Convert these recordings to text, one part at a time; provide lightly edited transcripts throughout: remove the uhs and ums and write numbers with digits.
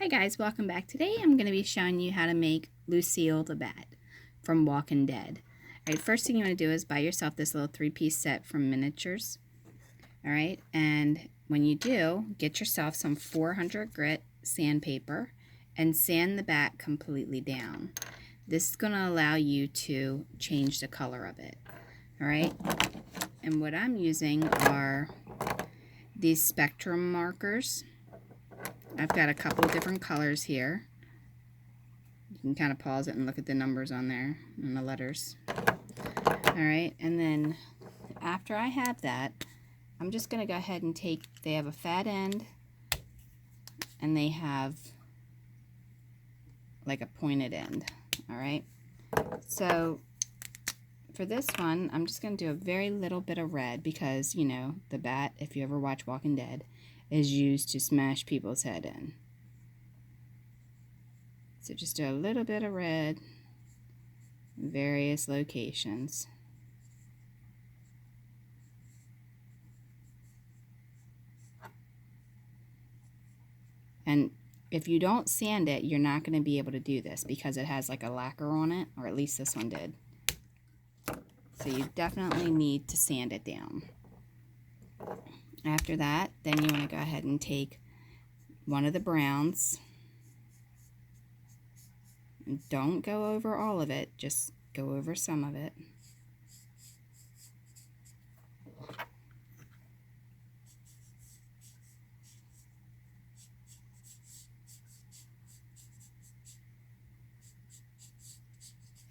Hi guys, welcome back. Today I'm going to be showing you how to make Lucille the bat from Walking Dead. Alright, first thing you want to do is buy yourself this little 3-piece set from Miniatures. Alright, and when you do, get yourself some 400 grit sandpaper and sand the bat completely down. This is going to allow you to change the color of it. Alright, and what I'm using are these spectrum markers. I've got a couple of different colors here. You can kind of pause it and look at the numbers on there and the letters. Alright, and then after I have that, I'm just going to go ahead and take, they have a fat end and they have like a pointed end. Alright, so for this one, I'm just going to do a very little bit of red because, you know, the bat, if you ever watch Walking Dead, is used to smash people's head in. So just do a little bit of red in various locations. And if you don't sand it, you're not going to be able to do this because it has like a lacquer on it, or at least this one did. So you definitely need to sand it down. After that, then you want to go ahead and take one of the browns. And don't go over all of it, just go over some of it.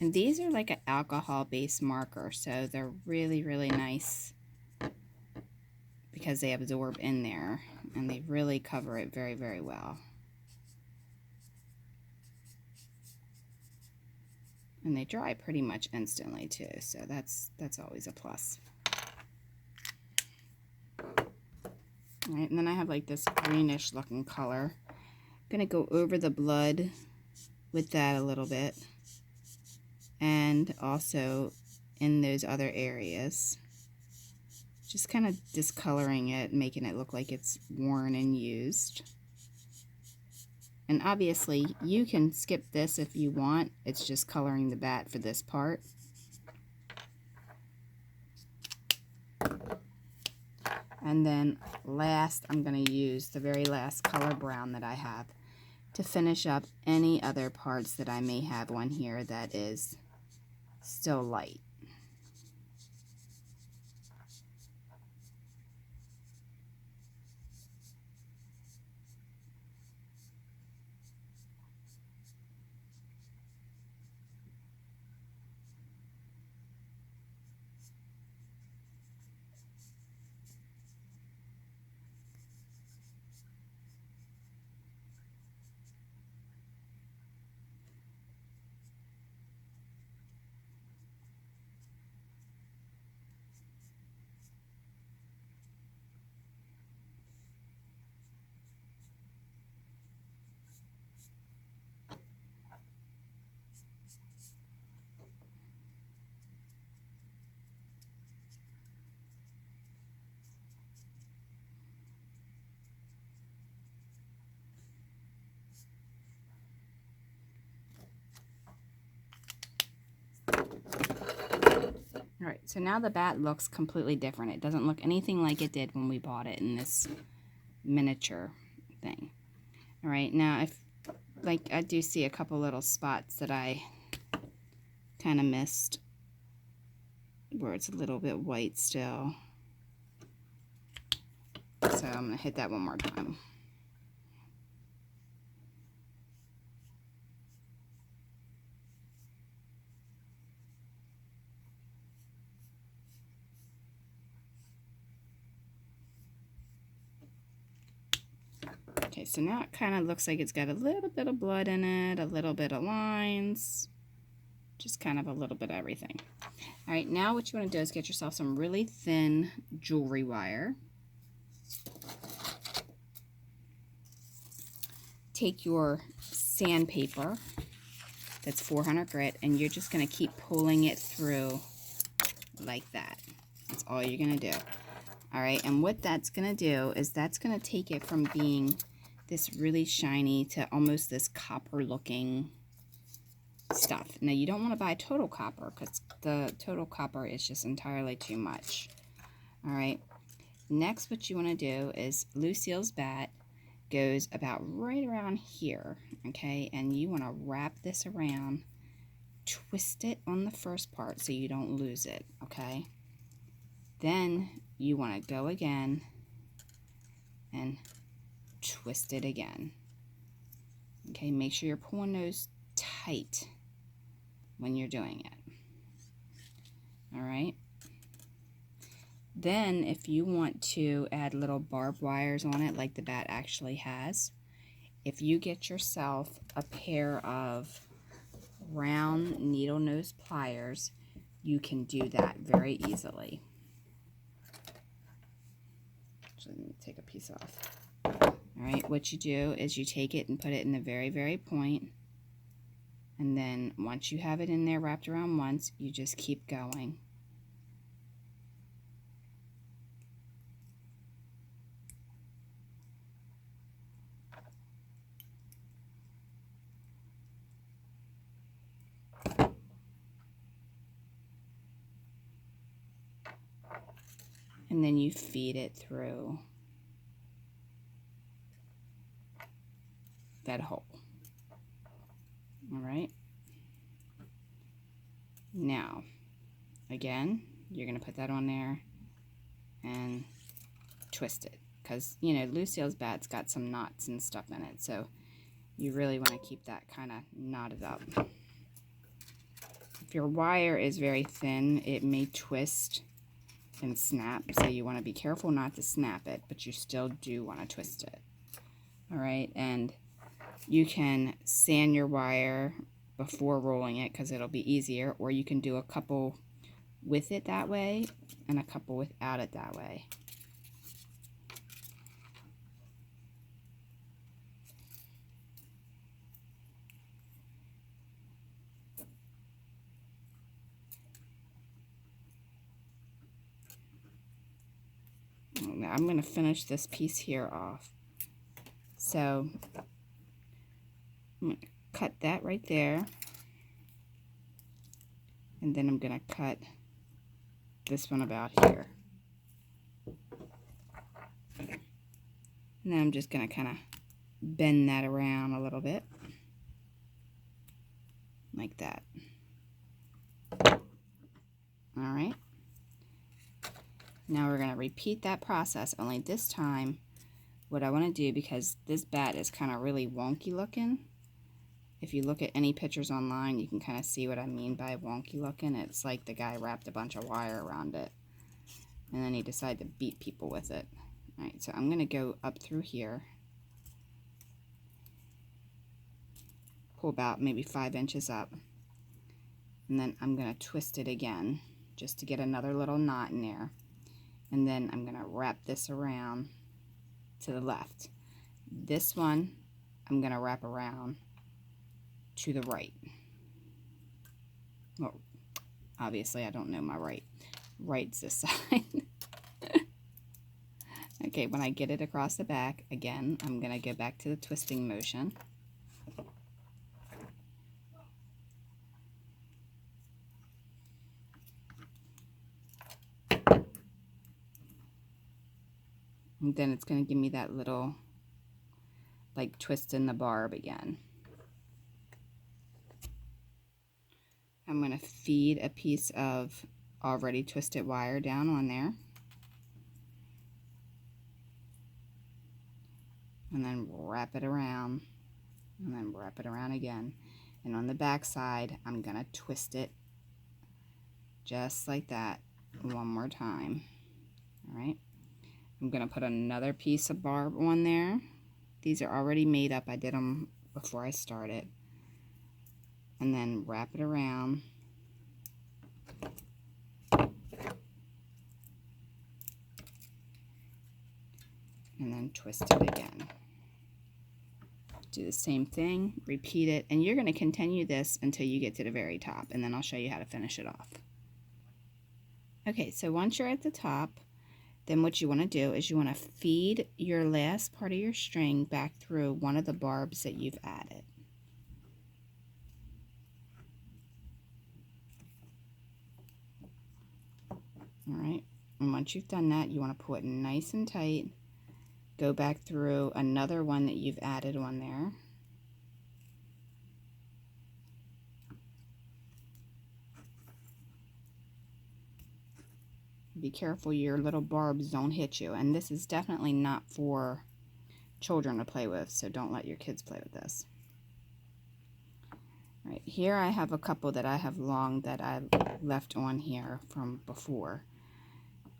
And these are like an alcohol-based marker, so they're really, really nice because they absorb in there and they really cover it very, very well. And they dry pretty much instantly too, so that's always a plus. Alright, and then I have like this greenish looking color. I'm gonna go over the blood with that a little bit, and also in those other areas. Just kind of discoloring it, making it look like it's worn and used. And obviously, you can skip this if you want. It's just coloring the bat for this part. And then last, I'm going to use the very last color brown that I have to finish up any other parts that I may have on here that is still light. Alright, so now the bat looks completely different. It doesn't look anything like it did when we bought it in this miniature thing. Alright, now if, like, I do see a couple little spots that I kind of missed where it's a little bit white still. So I'm going to hit that one more time. Okay, so now it kind of looks like it's got a little bit of blood in it, a little bit of lines, just kind of a little bit of everything. Alright, now what you want to do is get yourself some really thin jewelry wire. Take your sandpaper, that's 400 grit, and you're just going to keep pulling it through like that. That's all you're going to do. Alright, and what that's going to do is that's going to take it from being this really shiny to almost this copper looking stuff. Now you don't want to buy total copper because the total copper is just entirely too much. All right, next what you want to do is Lucille's bat goes about right around here, okay, and you want to wrap this around, twist it on the first part so you don't lose it, okay. Then you want to go again and twist it again, okay. Make sure you're pulling those tight when you're doing it. All right, then if you want to add little barbed wires on it like the bat actually has, if you get yourself a pair of round needle nose pliers, you can do that very easily. Actually, let me take a piece off. All right, what you do is you take it and put it in the very, very point, and then once you have it in there wrapped around once, you just keep going. And then you feed it through that hole. All right. Now, again, you're going to put that on there and twist it. Because, you know, Lucille's bat's got some knots and stuff in it. So you really want to keep that kind of knotted up. If your wire is very thin, it may twist and snap, so you want to be careful not to snap it, but you still do want to twist it. All right, and you can sand your wire before rolling it because it'll be easier, or you can do a couple with it that way and a couple without it that way. Now I'm going to finish this piece here off. So I'm going to cut that right there. And then I'm going to cut this one about here. And then I'm just going to kind of bend that around a little bit. Like that. All right. Now we're going to repeat that process, only this time what I want to do, because this bat is kind of really wonky looking. If you look at any pictures online, you can kind of see what I mean by wonky looking. It's like the guy wrapped a bunch of wire around it, and then he decided to beat people with it. All right, so I'm going to go up through here, pull about maybe 5 inches up, and then I'm going to twist it again just to get another little knot in there. And then I'm going to wrap this around to the left. This one I'm going to wrap around to the right. Well, obviously I don't know my right. Right's this side. Okay, when I get it across the back, again, I'm going to go back to the twisting motion. And then it's going to give me that little, like, twist in the barb again. I'm going to feed a piece of already twisted wire down on there. And then wrap it around. And then wrap it around again. And on the back side, I'm going to twist it just like that one more time. All right. I'm going to put another piece of barb on there. These are already made up. I did them before I started. And then wrap it around. And then twist it again. Do the same thing, repeat it, and you're going to continue this until you get to the very top, and then I'll show you how to finish it off. Okay, so once you're at the top, then what you want to do is you want to feed your last part of your string back through one of the barbs that you've added. Alright, and once you've done that, you want to pull it nice and tight. Go back through another one that you've added on there. Be careful your little barbs don't hit you, and this is definitely not for children to play with, so don't let your kids play with this. Right here I have a couple that I have long that I left on here from before.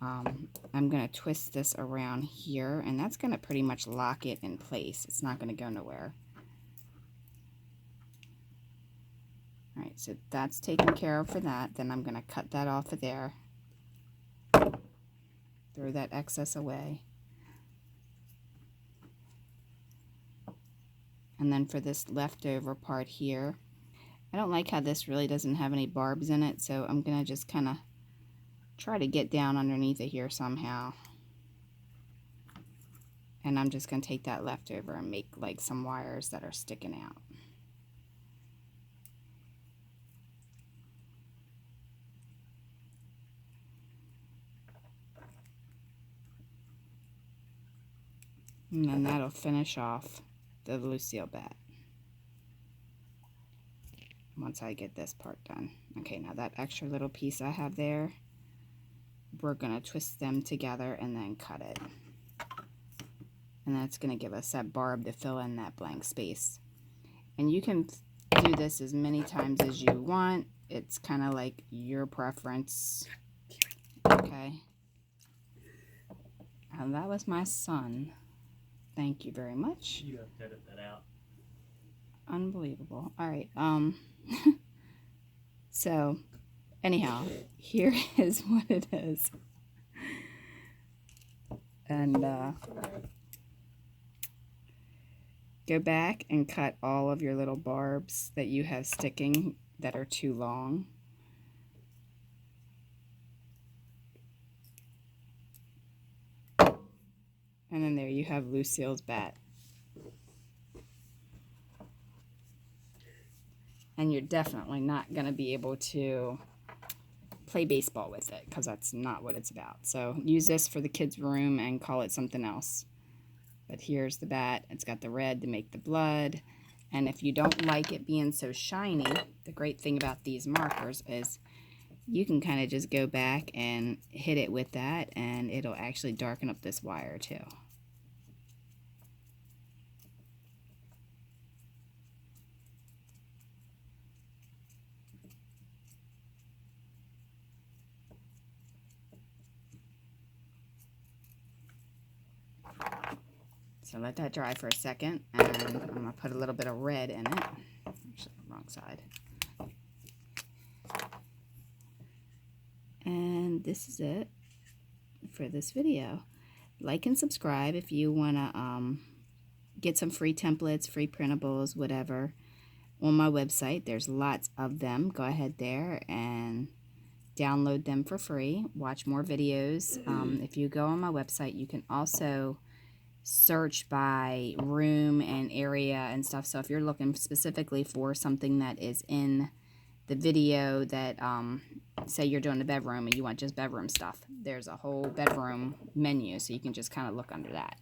I'm going to twist this around here, and that's going to pretty much lock it in place. It's not going to go nowhere. Alright, so that's taken care of for that. Then I'm going to cut that off of there. Throw that excess away. And then for this leftover part here, I don't like how this really doesn't have any barbs in it, so I'm going to just kind of try to get down underneath it here somehow. And I'm just going to take that leftover and make like some wires that are sticking out. And then that'll finish off the Lucille bat. Once I get this part done. Okay, now that extra little piece I have there, we're going to twist them together and then cut it. And that's going to give us that barb to fill in that blank space. And you can do this as many times as you want. It's kind of like your preference. Okay. And that was my son. Thank you very much. You have to edit that out. Unbelievable. All right. So, anyhow, here is what it is. And go back and cut all of your little barbs that you have sticking that are too long. And then there you have Lucille's bat. And you're definitely not going to be able to play baseball with it, because that's not what it's about. So use this for the kids' room and call it something else. But here's the bat. It's got the red to make the blood. And if you don't like it being so shiny, the great thing about these markers is you can kind of just go back and hit it with that, and it'll actually darken up this wire too. So let that dry for a second, and I'm going to put a little bit of red in it. Actually, wrong side. And this is it for this video. Like and subscribe if you want to get some free templates, free printables, whatever, on my website. There's lots of them. Go ahead there and download them for free. Watch more videos. If you go on my website, you can also search by room and area and stuff. So if you're looking specifically for something that is in the video that, say you're doing a bedroom and you want just bedroom stuff, there's a whole bedroom menu, so you can just kind of look under that.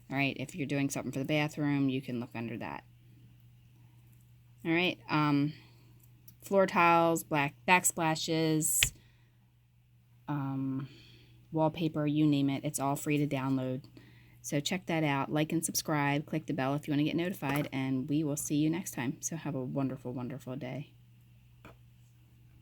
All right, if you're doing something for the bathroom, you can look under that. All right, floor tiles, black backsplashes, wallpaper, you name it. It's all free to download. So check that out. Like and subscribe. Click the bell if you want to get notified, and we will see you next time. So have a wonderful, wonderful day.